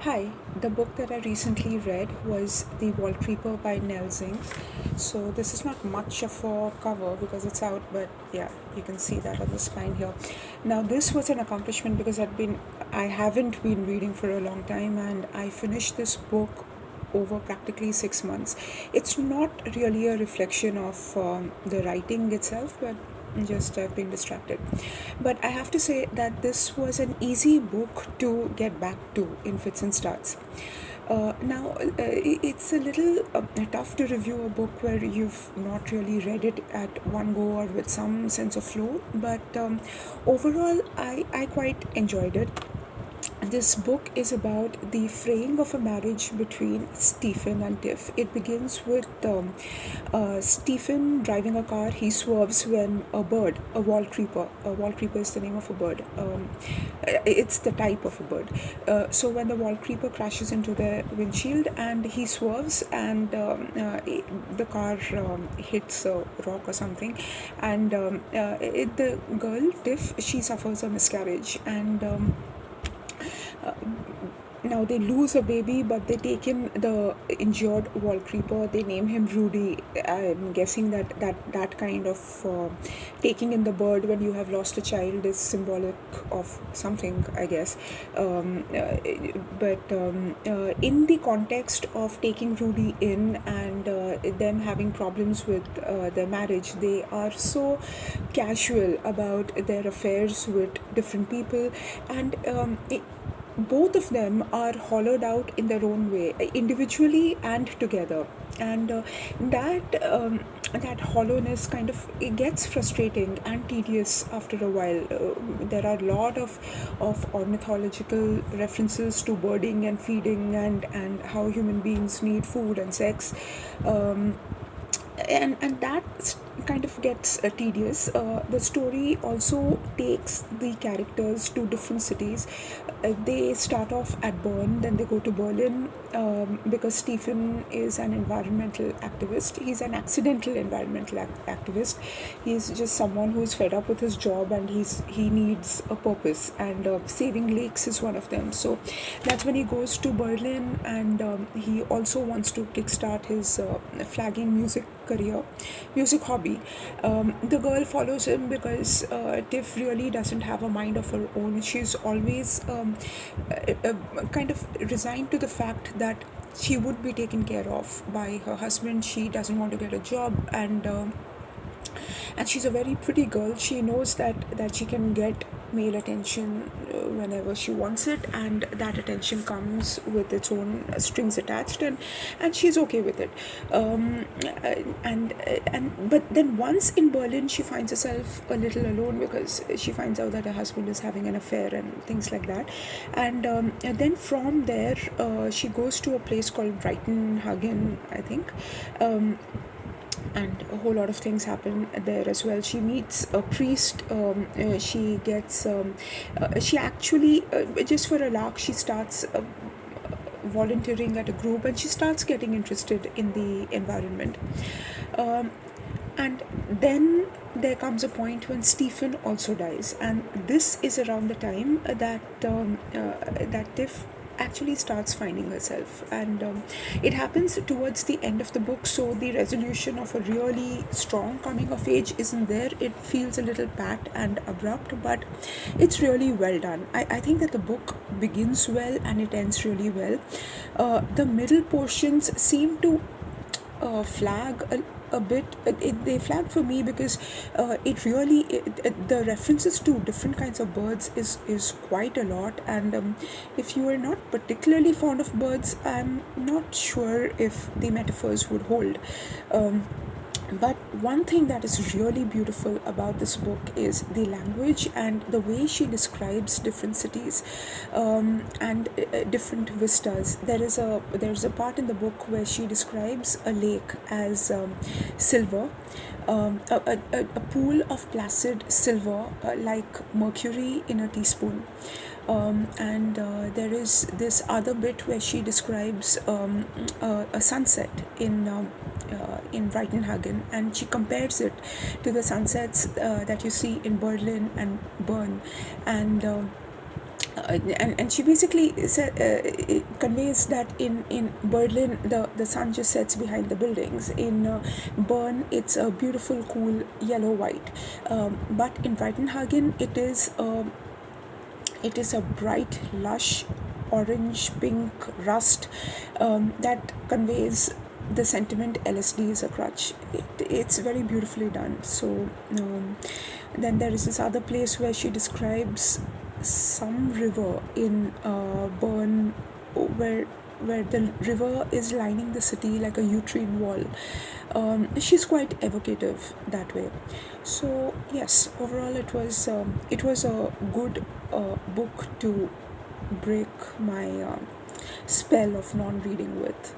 Hi, the book that I recently read was The Wallcreeper by Nell Zink. So this is not much of a cover because it's out, but yeah, you can see that on the spine here. Now this was an accomplishment because I haven't been reading for a long time, and I finished this book over practically 6 months. It's not really a reflection of the writing itself, but just I've been distracted. But I have to say that this was an easy book to get back to in fits and starts. It's a little tough to review a book where you've not really read it at one go or with some sense of flow, but overall, I quite enjoyed it. This book is about the fraying of a marriage between Stephen and Tiff. It begins with Stephen driving a car. He swerves when a wall creeper is the name of a bird. It's the type of a bird. So when the wall creeper crashes into the windshield and he swerves and the car hits a rock or something, and the girl Tiff, she suffers a miscarriage, and now they lose a baby, but they take in the injured wallcreeper. They name him Rudy. I'm guessing that kind of taking in the bird when you have lost a child is symbolic of something, I guess. But in the context of taking Rudy in and them having problems with their marriage, they are so casual about their affairs with different people, and both of them are hollowed out in their own way, individually and together. And that hollowness kind of, it gets frustrating and tedious after a while. There are a lot of ornithological references to birding and feeding, and how human beings need food and sex. And that kind of gets tedious. The story also takes the characters to different cities. They start off at Bern, then they go to Berlin, because Stephen is an environmental activist. He's an accidental environmental activist. He's just someone who's fed up with his job, and he needs a purpose, and saving lakes is one of them. So that's when he goes to Berlin, and he also wants to kickstart his flagging music hobby. The girl follows him because Tiff really doesn't have a mind of her own. She's always kind of resigned to the fact that she would be taken care of by her husband. She doesn't want to get a job, and she's a very pretty girl. She knows that she can get male attention whenever she wants it, and that attention comes with its own strings attached, and she's okay with it. And but then once in Berlin, she finds herself a little alone because she finds out that her husband is having an affair and things like that. And then from there, she goes to a place called Brighton-Hagen, I think. And a whole lot of things happen there as well. She meets a priest. She actually, just for a lark, she starts volunteering at a group, and she starts getting interested in the environment. Um, and then there comes a point when Stephen also dies, and this is around the time that Tiff actually starts finding herself, and it happens towards the end of the book, so the resolution of a really strong coming of age isn't there. It feels a little pat and abrupt, but it's really well done. I think that the book begins well and it ends really well. The middle portions seem to flag a bit. They flag for me because the references to different kinds of birds is quite a lot, and if you are not particularly fond of birds, I'm not sure if the metaphors would hold. But one thing that is really beautiful about this book is the language and the way she describes different cities, and different vistas. There's a part in the book where she describes a lake as silver, a pool of placid silver, like mercury in a teaspoon. And there is this other bit where she describes a sunset in Brighton-Hagen, and she compares it to the sunsets that you see in Berlin and Bern, and and she basically conveys that in Berlin the sun just sets behind the buildings. In Bern it's a beautiful cool yellow white, but in Breitenhagen it is a bright lush orange pink rust that conveys the sentiment LSD is a crutch. It's very beautifully done. So then there is this other place where she describes some river in Bern, where the river is lining the city like a uterine wall. She's quite evocative that way. So yes, overall it was a good book to break my spell of non-reading with.